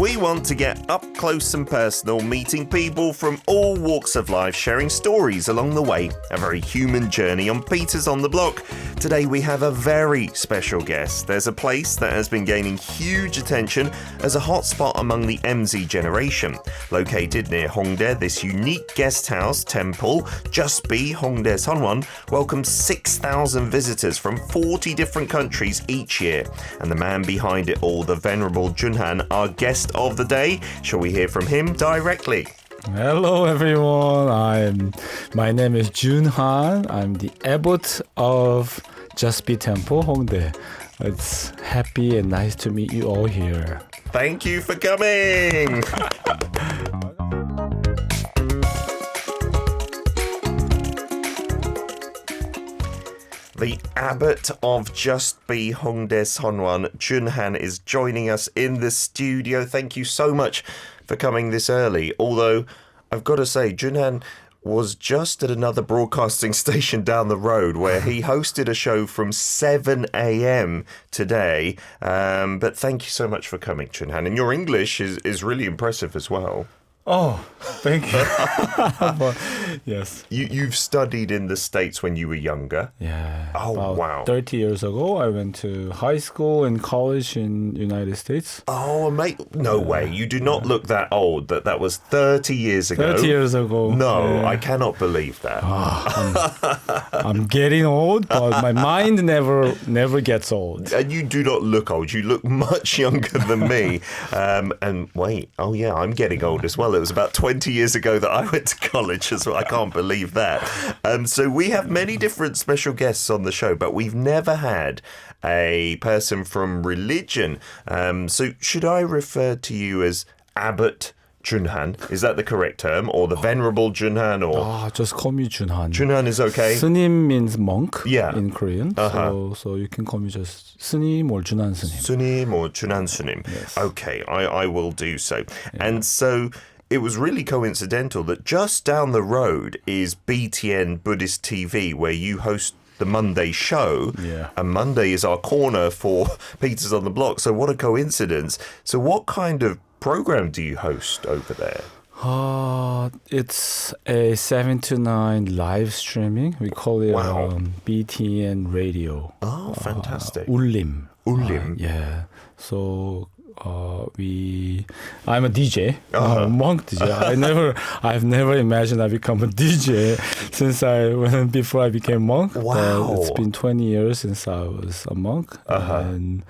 We want to get up close and personal, meeting people from all walks of life, sharing stories along the way. A very human journey on Peters on the Block. Today we have a very special guest. There's a place that has been gaining huge attention as a hotspot among the MZ generation. Located near Hongdae, this unique guest house temple, JustBe Hongdae Seonwon, welcomes 6,000 visitors from 40 different countries each year. And the man behind it all, the Venerable Junehan, our guest of the day. Shall we hear from him directly? Hello everyone, my name is Junhan. I'm the abbot of JustBe Temple Hongdae. It's happy and nice to meet you all here. Thank you for coming! The abbot of JustBe Hongdae Seonwon, Junhan, is joining us in the studio. Thank you so much for coming this early. Although, I've got to say, Junhan was just at another broadcasting station down the road where he hosted a show from 7 a.m. today. But thank you so much for coming, Junhan. And your English is really impressive as well. Oh, thank you. Yes. You've studied in the States when you were younger? Yeah. Oh, about wow. 30 years ago, I went to high school and college in United States. Oh, mate. No way. You do not look that old. That was 30 years ago. 30 years ago. No, yeah. I cannot believe that. I'm getting old, but my mind never gets old. And you do not look old. You look much younger than me. And wait, oh yeah, I'm getting old as well. It was about 20 years ago that I went to college as well. I can't believe that. So we have many different special guests on the show, but we've never had a person from religion. So should I refer to you as Abbot Junhan? Is that the correct term? Or the Venerable Junhan? Or just call me Junhan. Junhan is okay? 스님 means monk in Korean. Uh-huh. So you can call me just 스님 or 준한스님. Sunim or Junhansunim. Yes. Okay, I will do so. Yeah. And so it was really coincidental that just down the road is BTN Buddhist TV, where you host the Monday show. Yeah. And Monday is our corner for Peters on the Block. So what a coincidence. So what kind of program do you host over there? It's a 7 to 9 live streaming. We call it BTN Radio. Oh, fantastic. 울림. Yeah. So I'm a DJ, I'm a monk DJ. I've never imagined I become a DJ before I became monk. Wow. It's been 20 years since I was a monk. And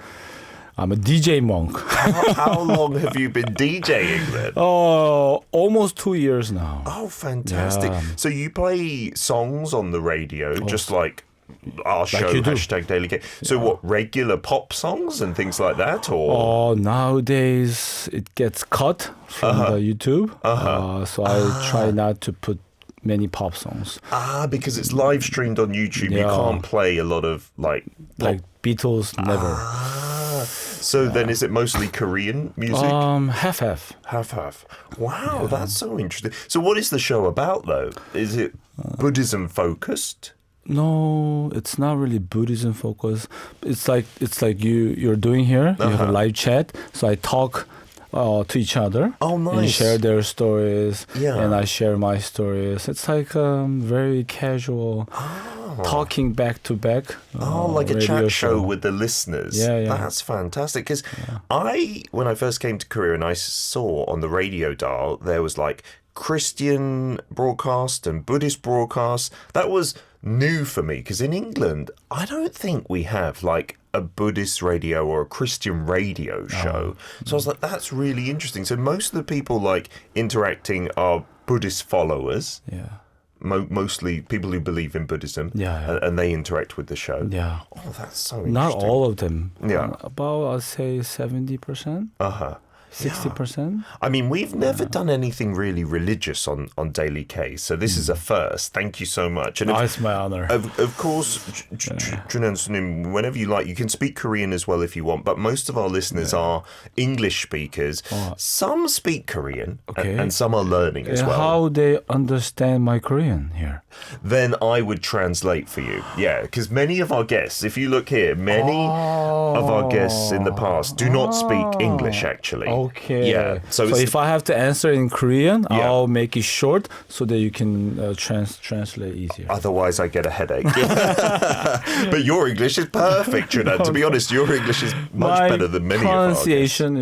I'm a DJ monk. How long have you been DJing then? Almost 2 years now. Oh, fantastic. Yeah. So you play songs on the radio, just like our show, #DailyK. So what, regular pop songs and things like that? Or nowadays it gets cut from the YouTube. So I try not to put many pop songs. Because it's live streamed on YouTube. Yeah. You can't play a lot of like Beatles, never. So then is it mostly Korean music? Half-half. Half-half. Wow, that's so interesting. So what is the show about though? Is it Buddhism focused? No, it's not really Buddhism focused. It's like you're doing here. You have a live chat. So I talk to each other. Oh, nice. And share their stories. Yeah. And I share my stories. It's like very casual talking back to back. Like a chat show with the listeners. Yeah. That's fantastic. Because when I first came to Korea and I saw on the radio dial, there was like Christian broadcast and Buddhist broadcast. That was new for me because in England, I don't think we have like a Buddhist radio or a Christian radio show. So I was like, that's really interesting. So most of the people like interacting are Buddhist followers. Yeah. Mostly people who believe in Buddhism. Yeah. And they interact with the show. Yeah. Oh, that's so interesting. Not all of them. Yeah. About, I'd say 70%. 60%? I mean, we've never done anything really religious on Daily K, so this is a first. Thank you so much. And it's my honor. Of course, Junhan, whenever you like, you can speak Korean as well if you want, but most of our listeners are English speakers. Some speak Korean, and some are learning as well. How they understand my Korean here? Then I would translate for you. Yeah, because many of our guests, if you look here, many of our guests in the past do not speak English, actually. Okay. Yeah. So if I have to answer in Korean, Yeah. I'll make it short so that you can translate easier. Otherwise, I get a headache. But your English is perfect, Junehan. To be honest, your English is much My better than many of our guests. pronunciation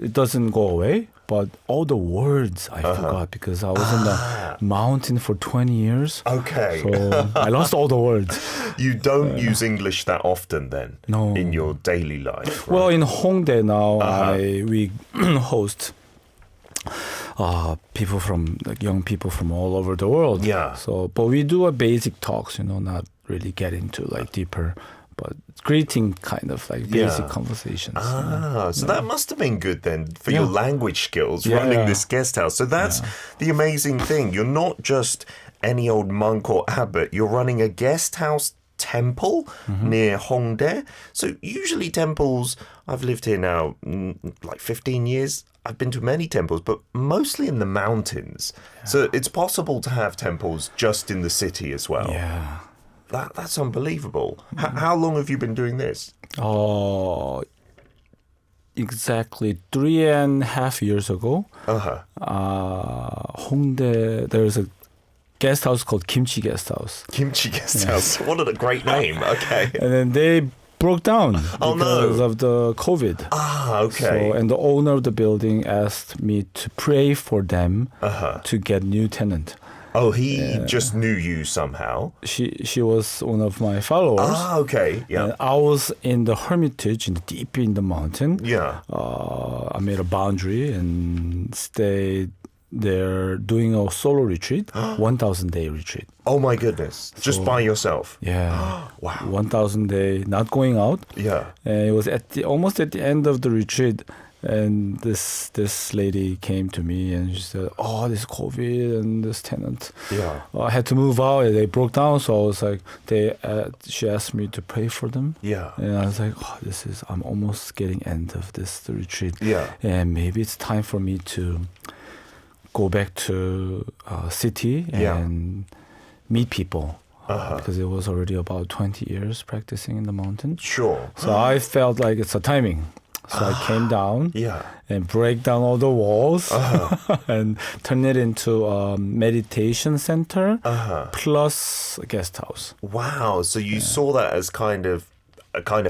it doesn't go away, but all the words I forgot because I was in the mountain for 20 years. Okay. So I lost all the words. You don't use English that often then No. in your daily life, right? Well, in Hongdae now, we host people young people from all over the world. Yeah. So, but we do a basic talks, not really get into deeper, but greeting kind of basic Yeah. conversations. So that must have been good then for your language skills Yeah, running yeah. this guest house. So that's the amazing thing. You're not just any old monk or abbot. You're running a guest house temple near Hongdae. So usually temples, I've lived here now like 15 years. I've been to many temples, but mostly in the mountains. So it's possible to have temples just in the city as well. Yeah. That's unbelievable. How long have you been doing this? Exactly 3.5 years ago, Hongdae, there's a guest house called Kimchi Guest House. Kimchi Guest House. What a great name. Okay. And then they broke down Oh, no. because of the COVID. Okay. So, and the owner of the building asked me to pray for them to get new tenant. Oh, he just knew you somehow. She was one of my followers. Okay. Yeah. And I was in the hermitage deep in the mountain. Yeah. I made a boundary and stayed there doing a solo retreat, 1,000-day retreat. Oh my goodness. Just by yourself. Yeah. Wow. 1,000 day, not going out. Yeah. And it was almost at the end of the retreat, and this lady came to me and she said, "Oh, this COVID and this tenant, Yeah. I had to move out. And they broke down." So I was like, she asked me to pray for them. Yeah. And I was like, I'm almost getting end of the retreat. Yeah. And maybe it's time for me to go back to city and meet people. Because it was already about 20 years practicing in the mountain. Sure. So I felt like it's a timing. So I came down and break down all the walls and turn it into a meditation center plus a guest house. Wow. So you saw that as kind of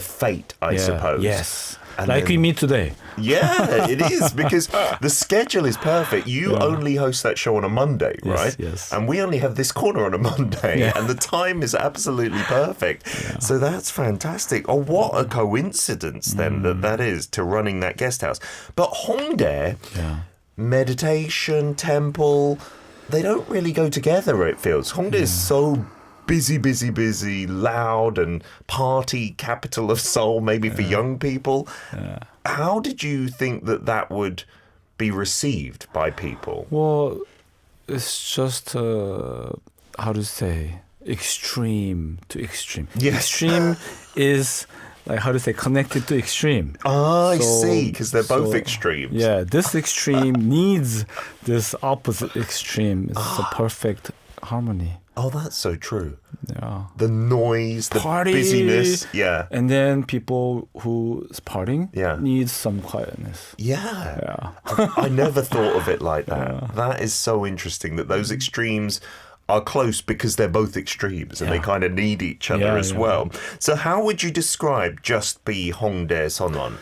fate, I suppose. Yes. And like then- we meet today. Yeah, it is, because the schedule is perfect. You only host that show on a Monday, right? Yes. And we only have this corner on a Monday, and the time is absolutely perfect. Yeah. So that's fantastic. Oh, what a coincidence then that is to running that guest house. But Hongdae, meditation, temple, they don't really go together, it feels. Hongdae is so busy, loud, and party capital of Seoul, maybe for young people. How did you think that would be received by people? Well, it's just, how to say, extreme to extreme. Yes. Extreme is, connected to extreme. I see, because they're both extremes. Yeah, this extreme needs this opposite extreme. It's a perfect harmony. Oh, that's so true. Yeah. The noise, the Party. busyness. Yeah. And then people who's partying need some quietness. Yeah. I never thought of it like that. That is so interesting that those extremes are close because they're both extremes and they kind of need each other as well. So how would you describe JustBe Hongdae Seonwon?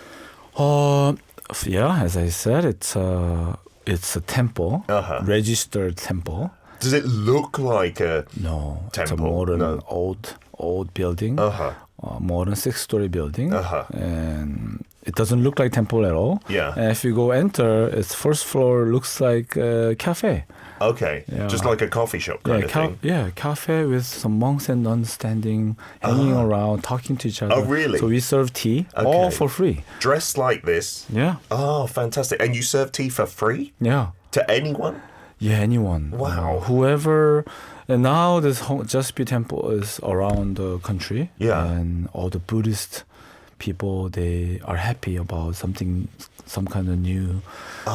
As I said, it's a temple, registered temple. Does it look like a temple? It's a modern old building, modern 6-story building, and it doesn't look like temple at all. Yeah. And if you go enter, its first floor looks like a cafe. Okay, just like a coffee shop kind of thing. Yeah, cafe with some monks and nuns standing, hanging around, talking to each other. Oh, really? So we serve tea, all for free. Dressed like this? Yeah. Oh, fantastic. And you serve tea for free? Yeah. To anyone? Yeah, anyone. Wow. Whoever. And now this JustBe Temple is around the country. Yeah. And all the Buddhist people, they are happy about some kind of new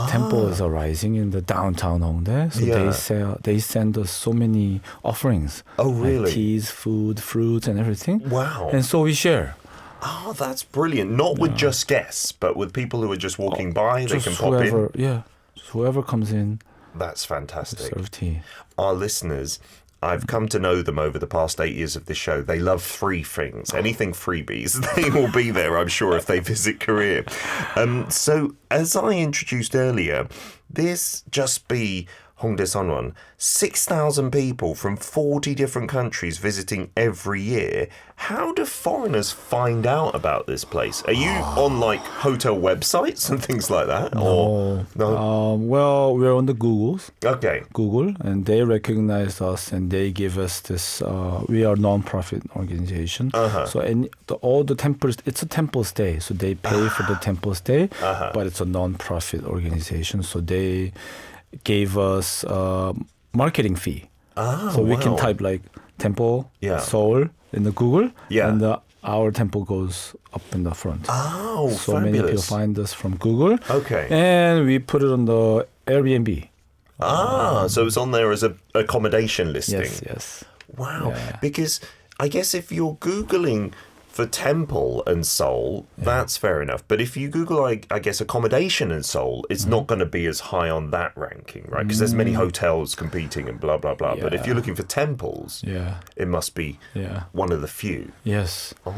temple is arising in the downtown Hongdae. So they send us so many offerings. Oh, really? Like teas, food, fruits, and everything. Wow. And so we share. Oh, that's brilliant. Not with just guests, but with people who are just walking by. They can pop in. Yeah, whoever comes in. That's fantastic. Serve tea. Our listeners, I've come to know them over the past 8 years of this show. They love free things. Anything freebies, they will be there, I'm sure, if they visit Korea. So, as I introduced earlier, this JustBe Hongdae Seonwon, 6,000 people from 40 different countries visiting every year. How do foreigners find out about this place? Are you on like hotel websites and things like that? No. Well, we're on the Googles. Okay. Google, and they recognize us, and they give us this. We are a non-profit organization. So all the temples, it's a temple stay. So they pay for the temple stay, but it's a non-profit organization. So they gave us a marketing fee. So we can type like temple Seoul in the Google, and our temple goes up in the front. Oh, so fabulous. many people find us from Google. Okay. And we put it on the Airbnb. So it's on there as an accommodation listing. Yes. Wow. Yeah. Because I guess if you're Googling for temple and Seoul, that's fair enough. But if you Google, I guess, accommodation in Seoul, it's not going to be as high on that ranking, right? Because there's many hotels competing and blah, blah, blah. But if you're looking for temples, it must be one of the few. Yes. Oh.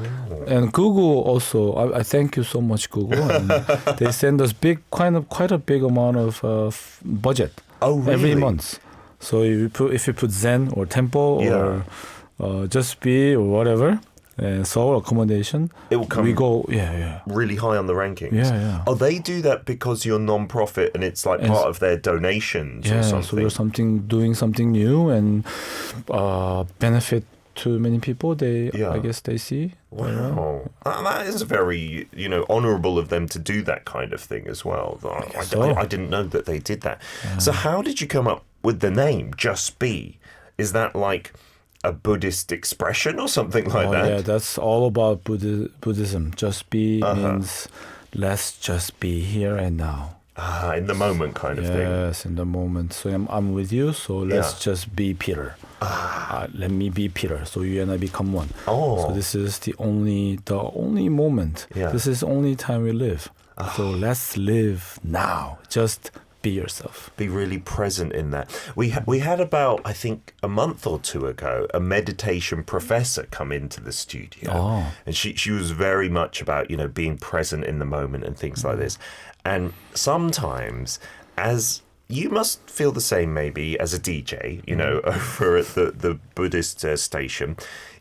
And Google also, I thank you so much, Google. And they send us quite a big amount of budget every month. So if you put Zen or temple or JustBe or whatever, Seoul accommodation, it will come. We go, really high on the rankings. Yeah. Oh, they do that because you're non-profit and it's like part of their donations or something. So we're doing something new and benefit to many people. I guess they see. Wow, that is very honourable of them to do that kind of thing as well. I didn't know that they did that. So how did you come up with the name JustBe? Is that like a Buddhist expression or something like that? Yeah, that's all about Buddhism. JustBe means let's just be here and now. In the moment kind of thing. Yes, in the moment. So I'm with you, so let's just be Peter. Let me be Peter, so you and I become one. So this is the only moment. This is the only time we live. So let's live now. Just be yourself. Be really present in that. We had about, I think, a month or two ago, a meditation professor come into the studio. And she was very much about, being present in the moment and things like this. And sometimes, as you must feel the same maybe as a DJ, over at the Buddhist station,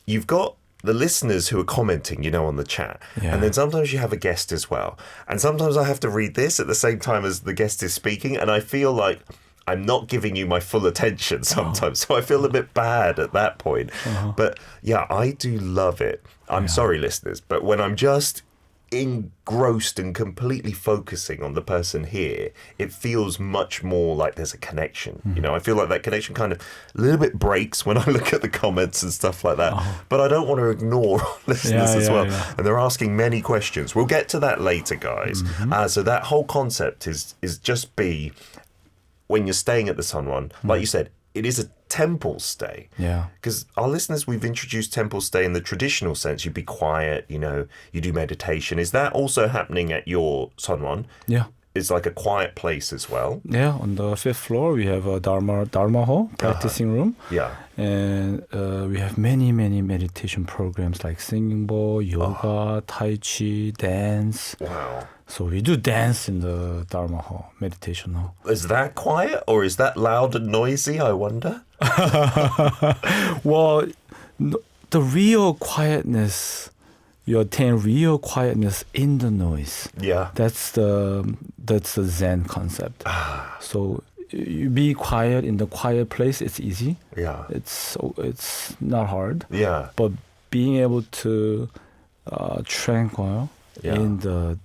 you've got the listeners who are commenting, on the chat. And then sometimes you have a guest as well. And sometimes I have to read this at the same time as the guest is speaking. And I feel like I'm not giving you my full attention sometimes. So I feel a bit bad at that point. But yeah, I do love it. I'm sorry, listeners, but when I'm just engrossed and completely focusing on the person here, it feels much more like there's a connection. I feel like that connection kind of a little bit breaks when I look at the comments and stuff like that. But I don't want to ignore listeners as well. And they're asking many questions. We'll get to that later, guys. So that whole concept is JustBe, when you're staying at the Seonwon, like you said, it is a temple stay. Because our listeners, we've introduced temple stay in the traditional sense. You be quiet, you do meditation. Is that also happening at your Seonwon? It's like a quiet place as well. On the 5th floor, we have a Dharma hall, practicing room. And we have many meditation programs like singing bowl, yoga, tai chi, dance. Wow. So we do dance in the Dharma hall, meditation hall. Is that quiet or is that loud and noisy, I wonder? Well, the real quietness, you attain real quietness in the noise. That's the Zen concept. So you be quiet in the quiet place, it's easy. It's not hard. But being able to tranquil in the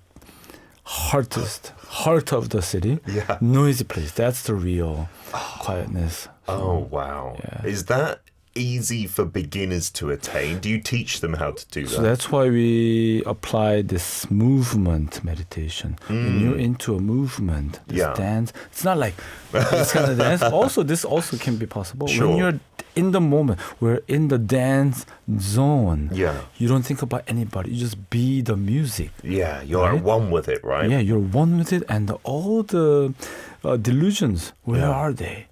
heart of the city, noisy place, that's the real quietness. So, wow. Is that easy for beginners to attain? Do you teach them how to do that? So that's why we apply this movement meditation. When you're into a movement, this dance, it's not like this kind of dance. Also, this also can be possible. When you're in the moment. We're in the dance zone. Yeah. You don't think about anybody. You just be the music. Yeah, you're Right? at one with it, right? Yeah, you're one with it, and all the delusions, where are they?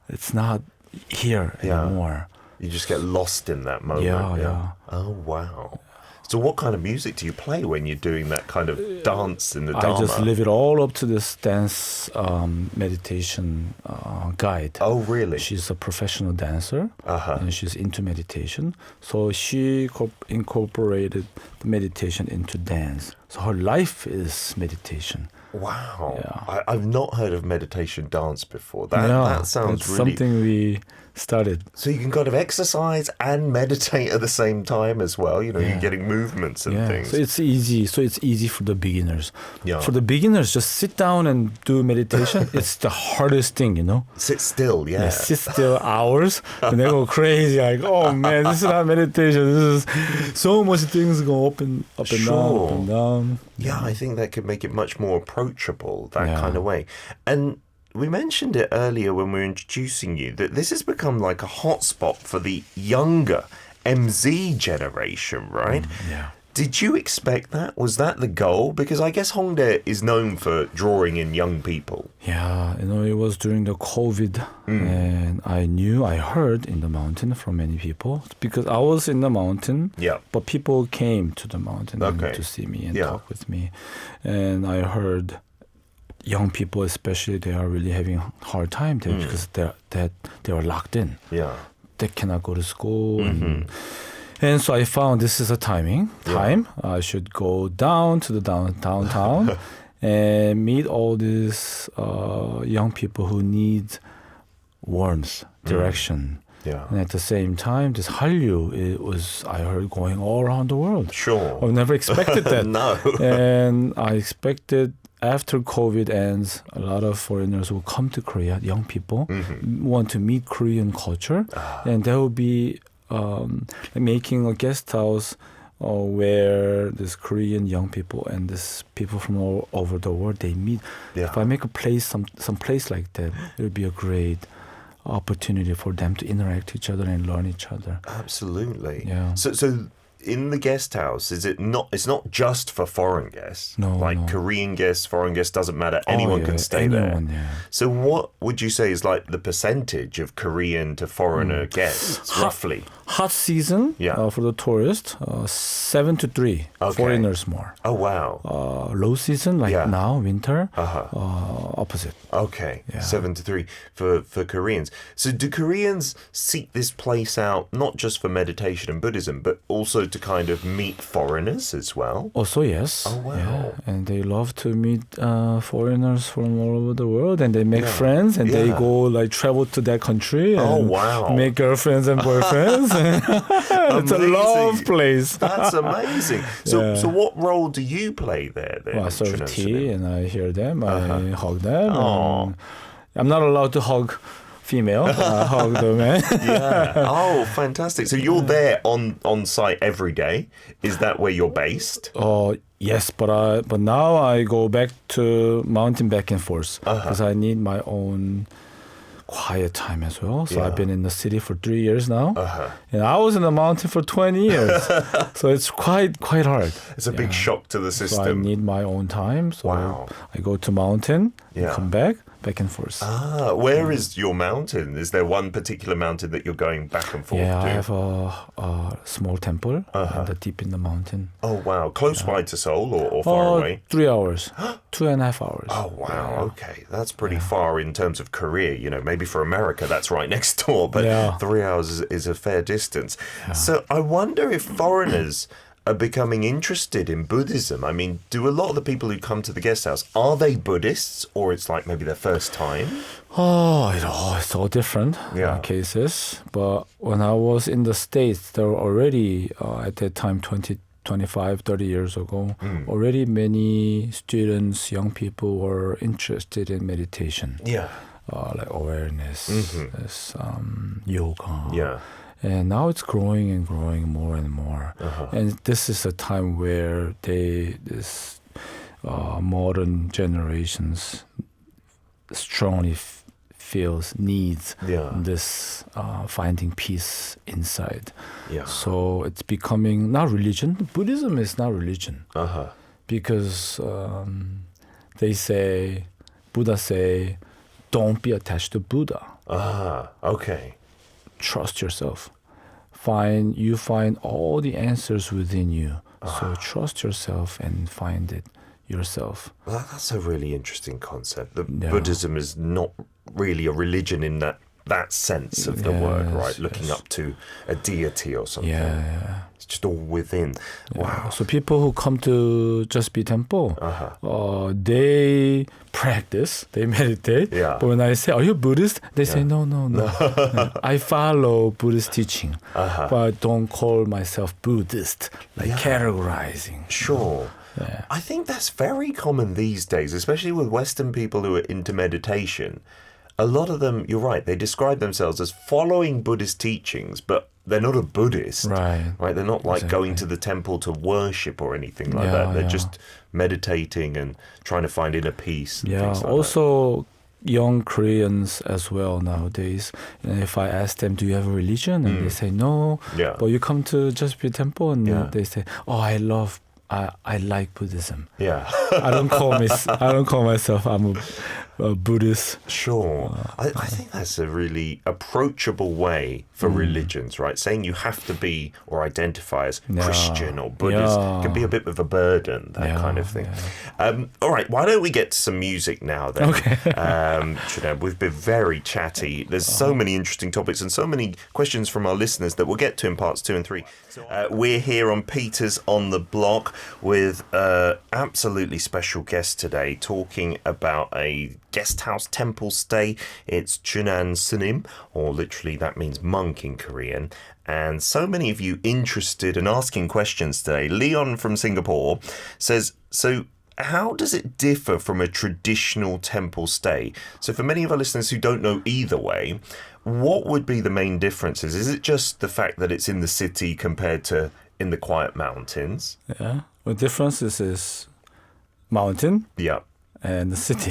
It's not here anymore. You just get lost in that moment. Yeah. Oh, wow. So what kind of music do you play when you're doing that kind of dance in the Dharma? I just leave it all up to this dance meditation guide. Oh, really? She's a professional dancer, and she's into meditation. So she incorporated the meditation into dance. So her life is meditation. Wow. Yeah. I've not heard of meditation dance before. That sounds really... something we started. So you can kind of exercise and meditate at the same time as well. You know, you're getting movements and things. So it's easy. So it's easy for the beginners. Yeah. For the beginners, just sit down and do meditation. It's the hardest thing, you know. Sit still, yeah. Sit still hours, and they go crazy. Like, oh man, this is not meditation. This is so much things go up and down. Yeah, I think that could make it much more approachable, that kind of way. And we mentioned it earlier when we were introducing you, that this has become like a hotspot for the younger MZ generation, right? Yeah. Did you expect that? Was that the goal? Because I guess Hongdae is known for drawing in young people. Yeah, you know, it was during the COVID, and I heard in the mountain from many people, because I was in the mountain, but people came to the mountain to see me and talk with me. And I heard young people, especially, they are really having a hard time there because they are locked in. Yeah, they cannot go to school, and so I found this is a time. I should go down to the downtown and meet all these young people who need warmth, direction. Yeah. And at the same time, this Hallyu, it was, I heard, going all around the world. Sure. I never expected that. No. And I expected after COVID ends, a lot of foreigners will come to Korea, young people, want to meet Korean culture, and they will be making a guest house where this Korean young people and this people from all over the world, they meet. Yeah. If I make a place, some place like that, it would be a great opportunity for them to interact with each other and learn each other. Absolutely. Yeah. So in the guest house, it's not just for foreign guests. No. Korean guests, foreign guests, doesn't matter. Anyone can stay there. Yeah. So what would you say is like the percentage of Korean to foreigner guests, roughly? Hot season for the tourists, 7 to 3 foreigners more. Oh, wow. Low season, now, winter, opposite. Okay, 7 to 3 for Koreans. So do Koreans seek this place out not just for meditation and Buddhism, but also to kind of meet foreigners as well? Also, yes. Oh, wow. Yeah. And they love to meet foreigners from all over the world, and they make friends, and they go travel to that country and make girlfriends and boyfriends. It's a love place. That's amazing. So what role do you play there then? Well, I serve tea and I hear them, I hug them. I'm not allowed to hug female, hug the man. Oh, fantastic. So you're there on site every day. Is that where you're based? Yes, but now I go back to mountain back and forth because I need my own quiet time as well. So I've been in the city for 3 years now. And I was in the mountain for 20 years. So it's quite hard. It's a big shock to the system. So I need my own time. So I go to mountain, come back and forth. Where is your mountain? Is there one particular mountain that you're going back and forth to? I have a small temple deep in the mountain. Oh, wow. Close by to Seoul or far away? 3 hours. 2.5 hours. Oh, wow. Okay. That's pretty far in terms of Korea. You know, maybe for America, that's right next door. But 3 hours is a fair distance. So I wonder if foreigners are becoming interested in Buddhism. I mean, do a lot of the people who come to the guest house, are they Buddhists, or it's like maybe their first time? It's all different cases. But when I was in the States, there were already, at that time, 25, 30 years ago, already many students, young people were interested in meditation. Like awareness, yoga. And now it's growing and growing more and more. And this is a time where modern generations strongly feels, needs this finding peace inside. Yeah. So it's becoming not religion. Buddhism is not religion. Because Buddha say, don't be attached to Buddha. Okay. Trust yourself. You find all the answers within you. So trust yourself and find it yourself. Well, that's a really interesting concept. Buddhism is not really a religion in that sense of the word, right? Looking up to a deity or something. Yeah. It's just all within. Yeah. Wow. So people who come to JustBe Temple, they practice, they meditate. Yeah. But when I say, are you Buddhist? They say, no. I follow Buddhist teaching, but I don't call myself Buddhist, categorizing. Sure. Yeah. I think that's very common these days, especially with Western people who are into meditation. A lot of them, you're right, they describe themselves as following Buddhist teachings, but they're not a Buddhist. Right. They're not like going to the temple to worship or anything like that. They're just meditating and trying to find inner peace. And things like also young Koreans as well nowadays. And if I ask them, do you have a religion? And they say no. Yeah. But you come to JustBe Temple and they say, oh, I like Buddhism. Yeah. I don't call myself I'm a Buddhist. Sure. I think that's a really approachable way for religions, right? Saying you have to be or identify as Christian or Buddhist can be a bit of a burden, that kind of thing. All right, why don't we get to some music now then? Okay. Junehan, we've been very chatty. There's so many interesting topics and so many questions from our listeners that we'll get to in parts 2 and 3. We're here on Peter's on the Block with an absolutely special guest today talking about a guest house temple stay. It's 준한스님, or literally that means monk in Korean. And so many of you interested and asking questions today. Leon from Singapore says, so how does it differ from a traditional temple stay? So for many of our listeners who don't know either way, what would be the main differences? Is it just the fact that it's in the city compared to in the quiet mountains? Yeah. The difference is mountain. Yeah. And the city.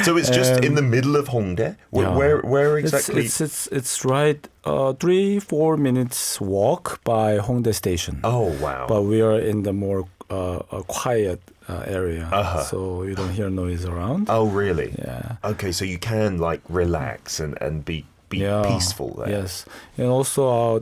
So it's just in the middle of Hongdae? Where exactly? It's right 3-4 minutes walk by Hongdae station. Oh, wow. But we are in the more quiet area, so you don't hear noise around. Oh, really? Yeah. Okay, so you can relax and be peaceful there. Yes. And also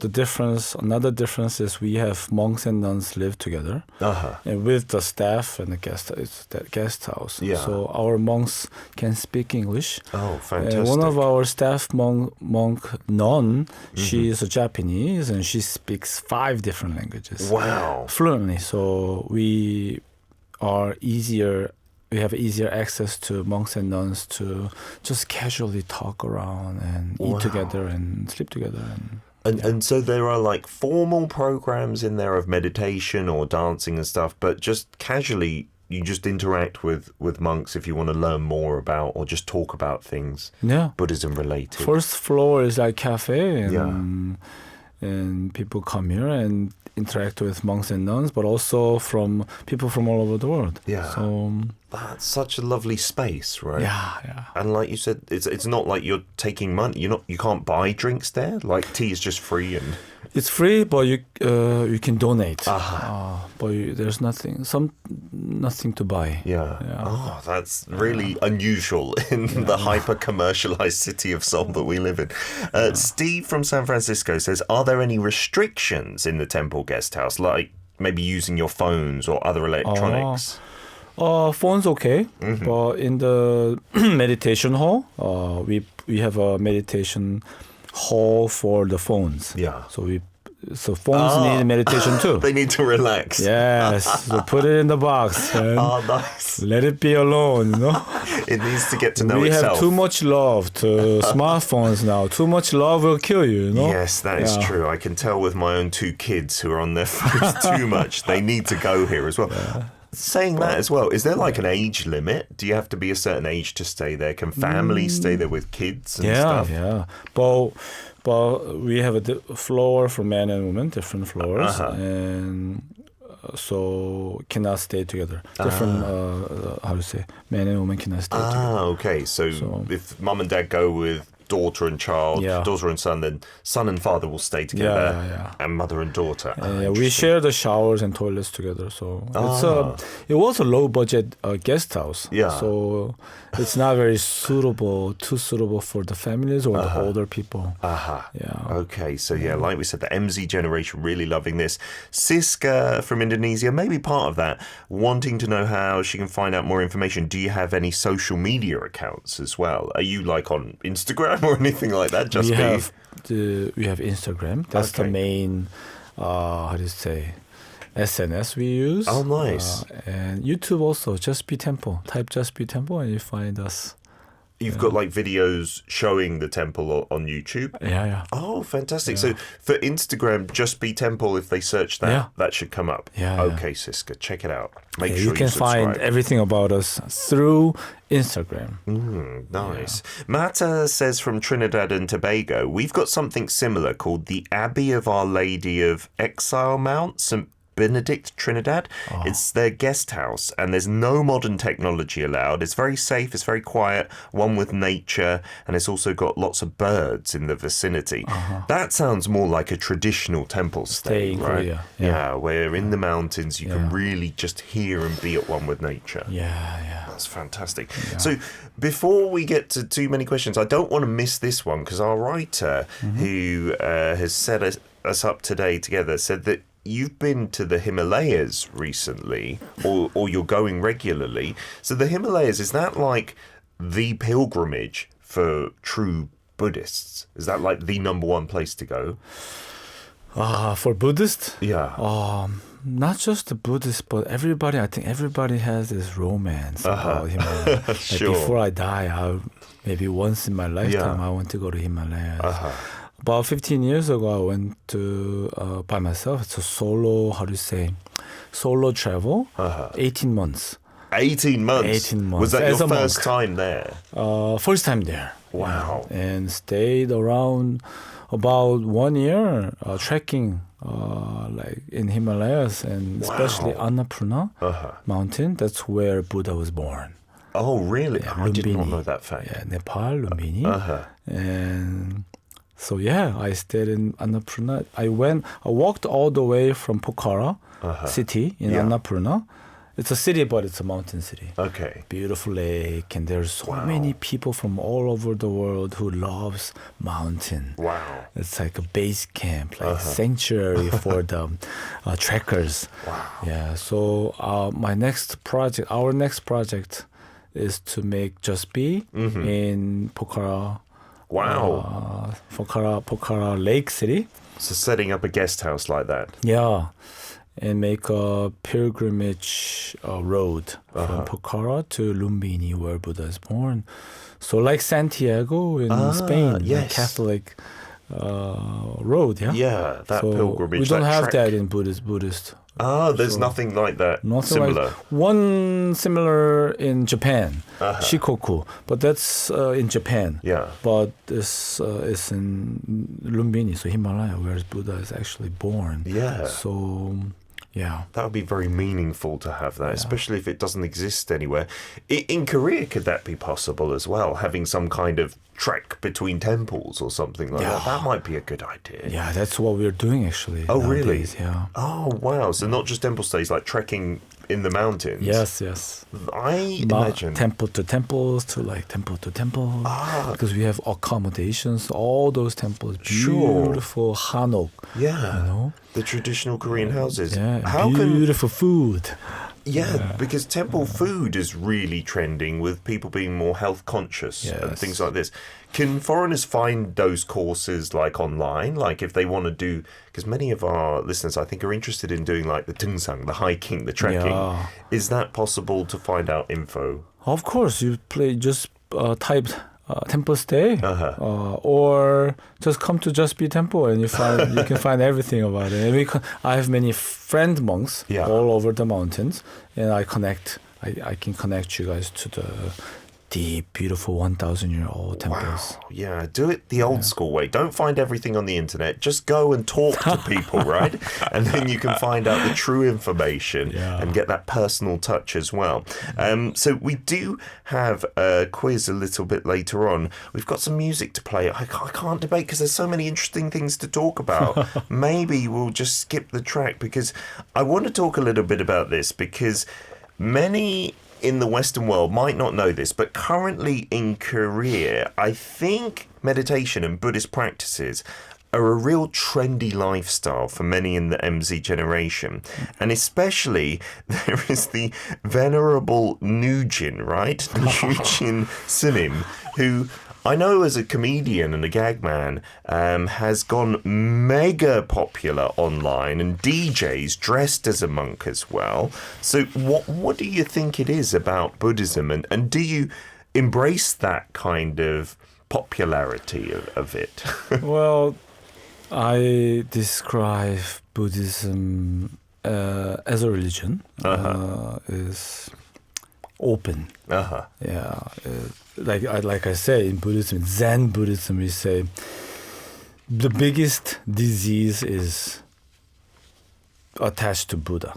another difference is we have monks and nuns live together and with the staff and the guest house. Yeah. So our monks can speak English. Oh, fantastic. One of our staff monk nun, she is a Japanese and she speaks 5 different languages. Wow. Fluently. So we have easier access to monks and nuns to just casually talk around and eat together and sleep together. And so there are formal programs in there of meditation or dancing and stuff, but just casually you just interact with monks if you want to learn more about or just talk about things Buddhism related. First floor is like cafe and people come here and interact with monks and nuns, but also from people from all over the world. Yeah. So that's such a lovely space, right? Yeah. And like you said, it's not like you're taking money. You can't buy drinks there. Tea is just free and it's free, but you can donate. But there's nothing to buy. Yeah. Oh, that's really unusual in the hyper commercialized city of Seoul that we live in. Steve from San Francisco says, are there any restrictions in the temple guest house, like maybe using your phones or other electronics? Phone's okay, but in the meditation hall, we have a meditation hall for the phones. Yeah. So phones need meditation too. They need to relax. Yes. So put it in the box and nice. let it be alone, It needs to get to know itself. We have too much love to smartphones now. Too much love will kill you, Yes, that is true. I can tell with my own 2 kids who are on their phones too much. They need to go here as well. Yeah. Saying that as well, is there an age limit? Do you have to be a certain age to stay there? Can families stay there with kids and stuff? Yeah. But we have a floor for men and women, different floors, and so cannot stay together. Different, how to say, man and woman cannot stay together. Okay. So if mum and dad go with daughter and child, daughter and son, then son and father will stay together, and mother and daughter. We share the showers and toilets together. So it was a low budget guest house. So it's not very too suitable for the families or the older people. Okay, so like we said, the MZ generation really loving this. Siska from Indonesia, maybe part of that, wanting to know how she can find out more information. Do you have any social media accounts as well? Are you like on Instagram or anything like that? We have Instagram. That's the main, how do you say, SNS we use. Oh, nice. And YouTube also, JustBe Temple. Type JustBe Temple and you find us. You've got like videos showing the temple on YouTube? Yeah. Oh, fantastic. So for Instagram, JustBe Temple, if they search that, that should come up. Okay, Siska, check it out. Make sure you can find everything about us through Instagram. Nice. Mata says from Trinidad and Tobago, we've got something similar called the Abbey of Our Lady of Exile Mount, St. Benedict, Trinidad. It's their guest house and there's no modern technology allowed. It's very safe, it's very quiet, one with nature, and it's also got lots of birds in the vicinity. That sounds more like a traditional temple stay, right? Korea. Where in the mountains you can really just hear and be at one with nature. That's fantastic. So before we get to too many questions, I don't want to miss this one because our writer who has set us up today together said that you've been to the Himalayas recently, or you're going regularly. So the Himalayas, is that like the pilgrimage for true Buddhists? Is that like the number one place to go? For Buddhists? Not just the Buddhists, but everybody. I think everybody has this romance about Himalaya. Before I die, maybe once in my lifetime, I want to go to Himalayas. About 15 years ago, I went to by myself. It's a solo, solo travel. 18 months. 18 months? 18 months. Was that your first time there? First time there. Wow. And stayed around about 1 year trekking like in Himalayas, and especially Annapurna mountain. That's where Buddha was born. Oh, really? I did not know that fact. Nepal, Lumbini. And so I stayed in Annapurna. I walked all the way from Pokhara city in Annapurna. It's a city, but it's a mountain city. Okay. Beautiful lake, and there's so many people from all over the world who loves mountain. Wow. It's like a base camp, like sanctuary for the trekkers. Wow. Yeah. So our next project is to make JustBe in Pokhara. Wow. Pokhara Lake City. So setting up a guest house like that. Yeah. And make a pilgrimage road from Pokhara to Lumbini, where Buddha is born. So like Santiago in Spain, yes. Catholic road, Yeah, that pilgrimage. We don't have that in Buddhist. There's nothing like that similar. One similar in Japan, Shikoku, but that's in Japan. Yeah. But this is in Lumbini, so Himalaya, where Buddha is actually born. Yeah. So, that would be very meaningful to have that, especially if it doesn't exist anywhere. In Korea, could that be possible as well? Having some kind of trek between temples or something like that. That might be a good idea. Yeah, that's what we're doing actually. Oh, nowadays. Really? Yeah. Oh, wow. So not just temple stays, like trekking in the mountains. Yes. I imagine. Temple to temples to temple to temple. Because we have accommodations. All those temples, beautiful hanok. Yeah. You know? The traditional Korean houses. Yeah. Beautiful food. Yeah, because temple food is really trending with people being more health conscious and things like this. Can foreigners find those courses online? Like if they want to do, because many of our listeners I think are interested in doing like the tungsang, the hiking, the trekking. Yeah. Is that possible to find out info? Of course, you just type temple stay or just come to JustBe Temple and you can find everything about it. And I have many friend monks all over the mountains, and I can connect you guys to the deep, beautiful 1,000-year-old temples. Wow. Yeah, do it the old school way. Don't find everything on the internet. Just go and talk to people, right? And then you can find out the true information and get that personal touch as well. So we do have a quiz a little bit later on. We've got some music to play. I can't debate because there's so many interesting things to talk about. Maybe we'll just skip the track because I want to talk a little bit about this because many in the Western world might not know this, but currently in Korea, I think meditation and Buddhist practices are a real trendy lifestyle for many in the MZ generation. And especially there is the Venerable Nujin, right? Junhans님, who I know as a comedian and a gag man has gone mega popular online and DJs dressed as a monk as well. So what do you think it is about Buddhism and do you embrace that kind of popularity of it? Well, I describe Buddhism as a religion is open. Yeah, like I say in Buddhism, Zen Buddhism, we say the biggest disease is attached to Buddha.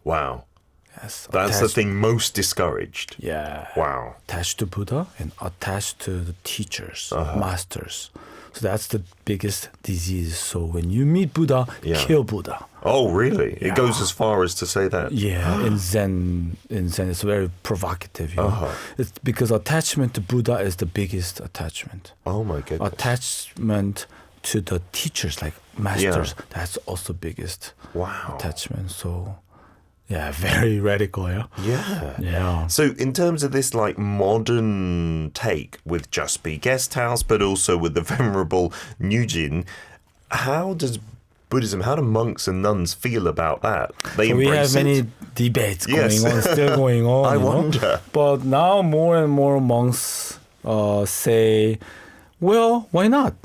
Wow. Yes, That's the thing most discouraged. Yeah. Wow. Attached to Buddha and attached to the teachers, masters. So that's the biggest disease. So when you meet Buddha, kill Buddha. Oh, really? It goes as far as to say that? Yeah, in Zen, it's very provocative. You know? It's because attachment to Buddha is the biggest attachment. Oh, my goodness. Attachment to the teachers, like masters, that's also biggest attachment. So, yeah, very radical, yeah. So in terms of this like modern take with JustBe Guest House, but also with the Venerable Nujin, how do monks and nuns feel about that? We have many debates going on, still going on. I wonder. But now more and more monks say, well, why not?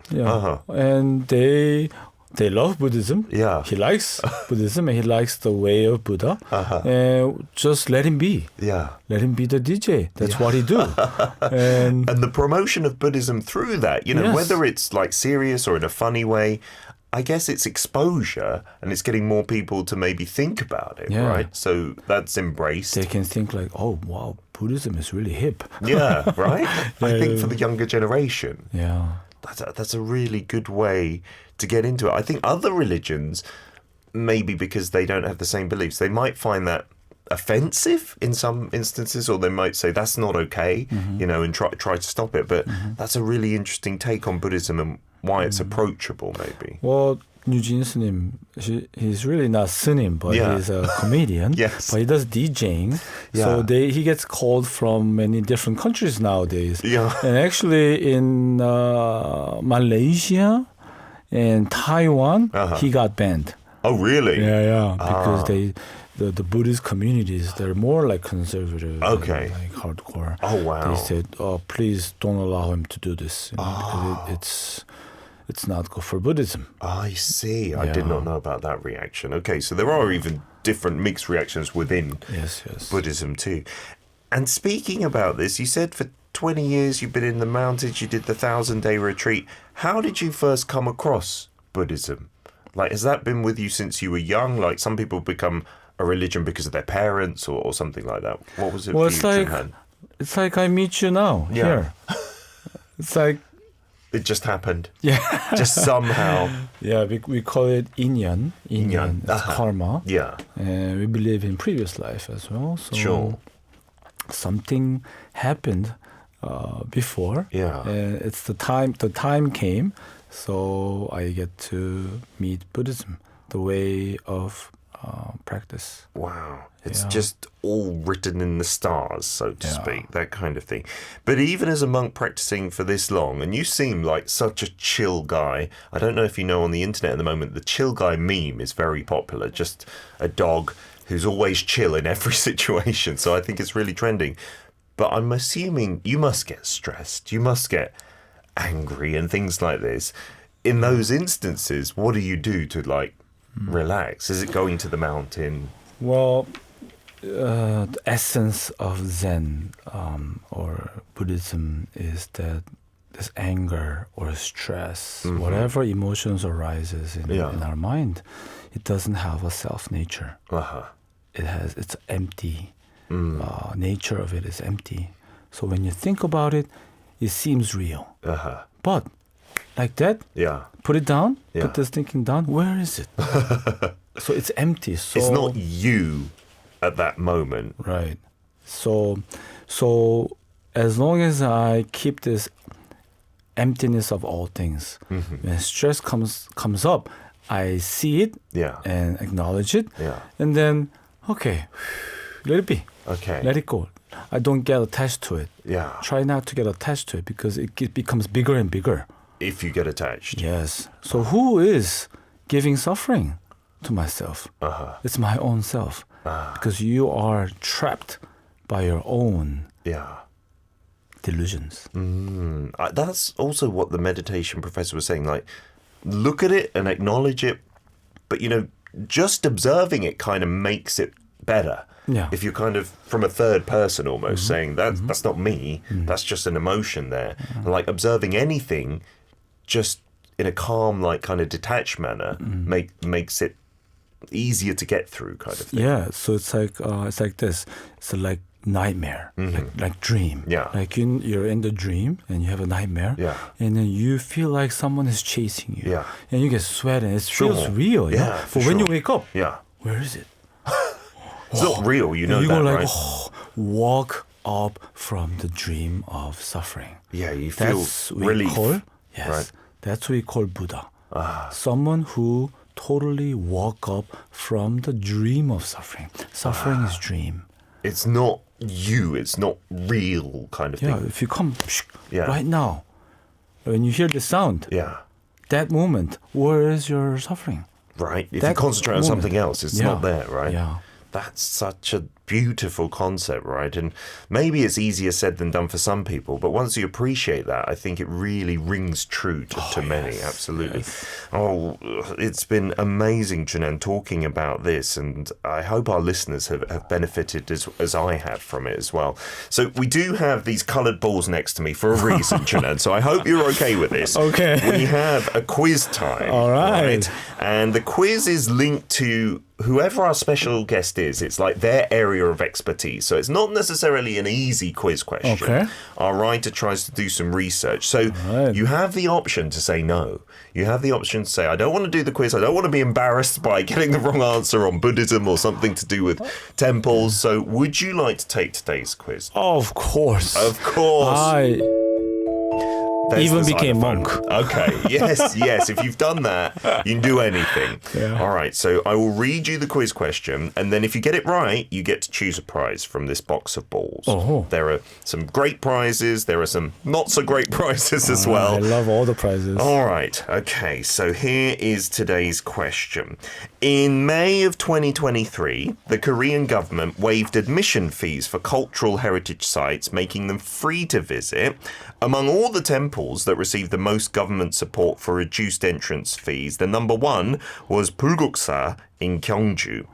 Yeah. And they love Buddhism. Yeah. He likes Buddhism and he likes the way of Buddha. Just let him be. Yeah. Let him be the DJ. That's what he do. And the promotion of Buddhism through that, whether it's like serious or in a funny way, I guess it's exposure and it's getting more people to maybe think about it, right? So that's embraced. They can think like, oh, wow, Buddhism is really hip. Yeah, right? I think for the younger generation. Yeah. That's a really good way to get into it. I think other religions, maybe because they don't have the same beliefs, they might find that offensive in some instances, or they might say that's not okay, and try to stop it. But that's a really interesting take on Buddhism and why it's approachable, maybe. Well, Junhans님, he's really not Snim, but he's a comedian. Yes. But he does DJing. So he gets called from many different countries nowadays. Yeah. And actually in Malaysia and Taiwan, he got banned. Oh, really? Yeah. Because the Buddhist communities, they're more like conservative. Okay. Like hardcore. Oh, wow. They said, please don't allow him to do this. Because it's not good for Buddhism. I see. I did not know about that reaction. Okay, so there are even different mixed reactions within Buddhism too. And speaking about this, you said for 20 years you've been in the mountains, you did the 1,000-day retreat. How did you first come across Buddhism? Like, has that been with you since you were young? Like, some people become a religion because of their parents or something like that. What was it for you, Junhan? It's like I meet you now, here. It's like... It just happened. Yeah. Just somehow. Yeah, we call it inyan. It's karma. Yeah. And we believe in previous life as well. So something happened before. Yeah. And it's the time came. So I get to meet Buddhism, the way of practice. Wow. It's just all written in the stars, so to speak, that kind of thing. But even as a monk practicing for this long, and you seem like such a chill guy. I don't know if you know, on the internet at the moment, the chill guy meme is very popular. Just a dog who's always chill in every situation. So I think it's really trending. But I'm assuming you must get stressed. You must get angry and things like this. In those instances, what do you do to relax? Is it going to the mountain? Well, the essence of Zen or Buddhism is that this anger or stress, whatever emotions arises in our mind, it doesn't have a self nature. It's empty. Nature of it is empty. So when you think about it, it seems real. But like that, put it down, put this thinking down, where is it? So it's empty. So it's not you at that moment. Right. So as long as I keep this emptiness of all things, when stress comes up, I see it and acknowledge it. And then, okay, let it be. Okay. Let it go. I don't get attached to it. Try not to get attached to it because it becomes bigger and bigger. If you get attached. Yes. So who is giving suffering to myself? It's my own self. Because you are trapped by your own delusions. That's also what the meditation professor was saying. Like, look at it and acknowledge it. But, just observing it kind of makes it better. If you're kind of from a third person almost saying that's not me, that's just an emotion there. And like observing anything just in a calm, like kind of detached manner makes it easier to get through kind of thing. Yeah, so it's like this. It's like nightmare, like dream. Like you're in the dream and you have a nightmare and then you feel like someone is chasing you. And you get sweat and it feels real. But when you wake up, where is it? It's not real, you know you that, go like, right? Walk up from the dream of suffering. Yeah, you feel That's relief. Right. That's what we call Buddha. Someone who totally woke up from the dream of suffering. Suffering is dream. It's not you, it's not real kind of thing. If you come right now, when you hear the sound, that moment, where is your suffering? Right. If you concentrate on something else, it's not there, right? Yeah. That's such a beautiful concept, right? And maybe it's easier said than done for some people, but once you appreciate that, I think it really rings true to many, absolutely. Oh, it's been amazing, Junehan, talking about this, and I hope our listeners have benefited as I have from it as well. So we do have these coloured balls next to me for a reason, Junehan, so I hope you're okay with this. Okay. We have a quiz time. All right. And the quiz is linked to whoever our special guest is. It's like their area of expertise. So it's not necessarily an easy quiz question. Okay. Our writer tries to do some research. So you have the option to say no. You have the option to say, I don't want to do the quiz. I don't want to be embarrassed by getting the wrong answer on Buddhism or something to do with temples. So would you like to take today's quiz? Of course. Of course. I even became monk. Okay, yes. If you've done that, you can do anything. All right, so I will read you the quiz question, and then if you get it right, you get to choose a prize from this box of balls. There are some great prizes. There are some not so great prizes as well. I love all the prizes. All right, okay, so here is today's question. In May of 2023, the Korean government waived admission fees for cultural heritage sites, making them free to visit. Among all the temples that received the most government support for reduced entrance fees, the number one was Bulguksa in Gyeongju.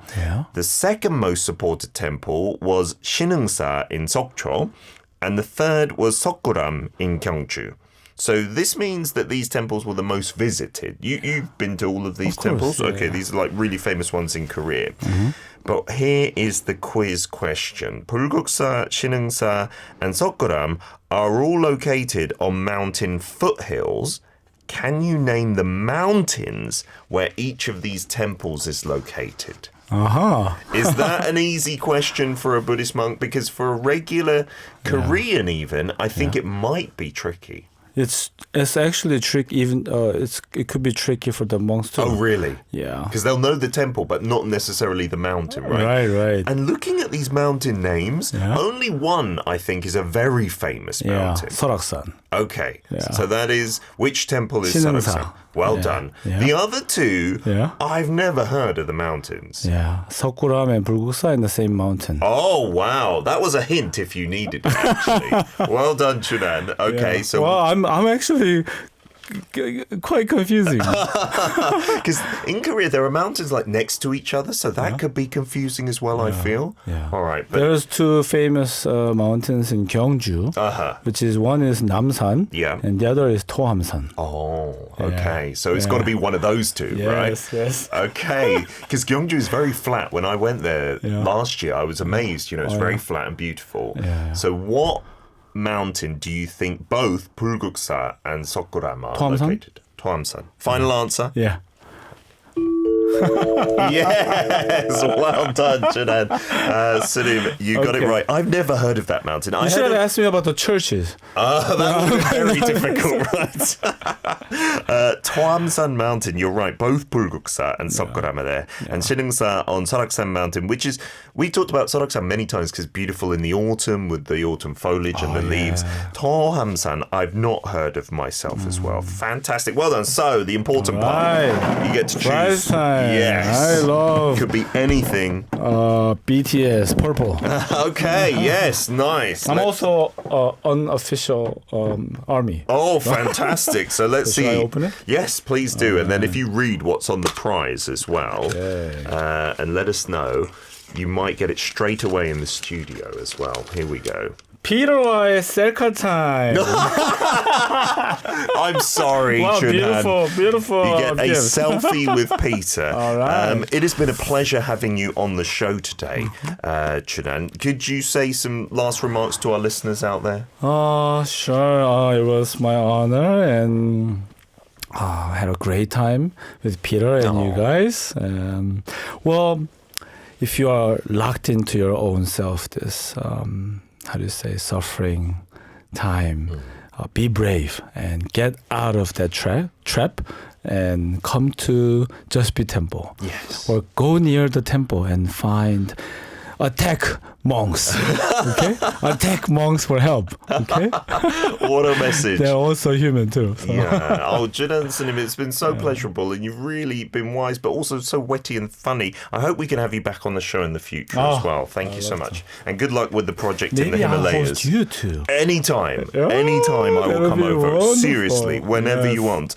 The second most supported temple was Sinungsa in Sokcho, and the third was Sokguram in Gyeongju. So this means that these temples were the most visited. You've been to all of these temples? Okay, these are like really famous ones in Korea. But here is the quiz question. Bulguksa, Sinungsa, and Sokguram are all located on mountain foothills. Can you name the mountains where each of these temples is located? Is that an easy question for a Buddhist monk? Because for a regular Korean even, I think it might be tricky. It's actually tricky. Even it could be tricky for the monks too. Oh, really? Yeah. Because they'll know the temple, but not necessarily the mountain, right? Right. And looking at these mountain names, only one I think is a very famous mountain. Seoraksan. Okay, so that is which temple is Seoraksan? Well done. The other two, I've never heard of the mountains. Sokguram and Bulguksa in the same mountain. Oh, wow. That was a hint if you needed it, actually. Well done, Junehan. Okay, so... Well, I'm actually quite confusing. Because in Korea, there are mountains like next to each other, so that could be confusing as well, I feel. Yeah. All right. But There's two famous mountains in Gyeongju, which is one is Namsan, and the other is Tohamsan. Oh, okay. So it's got to be one of those two, right? Yes. Okay. Because Gyeongju is very flat. When I went there last year, I was amazed. You know, it's very flat and beautiful. Yeah. So what mountain do you think both Bulguksa and Sokurama are Tohamsan? located? Tohamsan. Final answer? Yeah. Yes, well done, Junehan. Snim, you got it right. I've never heard of that mountain. You should have asked me about the churches. That would have been very difficult, right? Tohamsan Mountain, you're right. Both Bulguksa and Sokurama there. And Sinungsa on Soraksan Mountain, which is, we talked about Soraksan many times because beautiful in the autumn with the autumn foliage and the leaves. Tohamsan, I've not heard of myself as well. Fantastic. Well done. So, the important part, you get to choose. Prize time. Yes. I love. Could be anything. BTS, Purple. Okay, yes, nice. I'm also unofficial army. Oh, fantastic. So let's see. Should I open it? Yes, please do. And then if you read what's on the prize as well, and let us know, you might get it straight away in the studio as well. Here we go. 피로와의 셀카 타임. I'm sorry, Wow, Junhan. beautiful. You get a gift. selfie with Peter. All right. It has been a pleasure having you on the show today, Junhan. Could you say some last remarks to our listeners out there? Sure. It was my honor, and I had a great time with Peter and you guys. Well, if you are locked into your own self, this how do you say, suffering time, be brave and get out of that trap and come to JustBe Temple. Yes. Or go near the temple and find attack monks. Okay? Attack monks for help. Okay? What a message. They're also human too. So. Yeah. Oh, Junhan, it's been so pleasurable, and you've really been wise, but also so witty and funny. I hope we can have you back on the show in the future as well. Thank you so much. And good luck with the project in the Himalayas. I'll host you too. Anytime. Anytime I will come over. Wonderful. Seriously, whenever you want.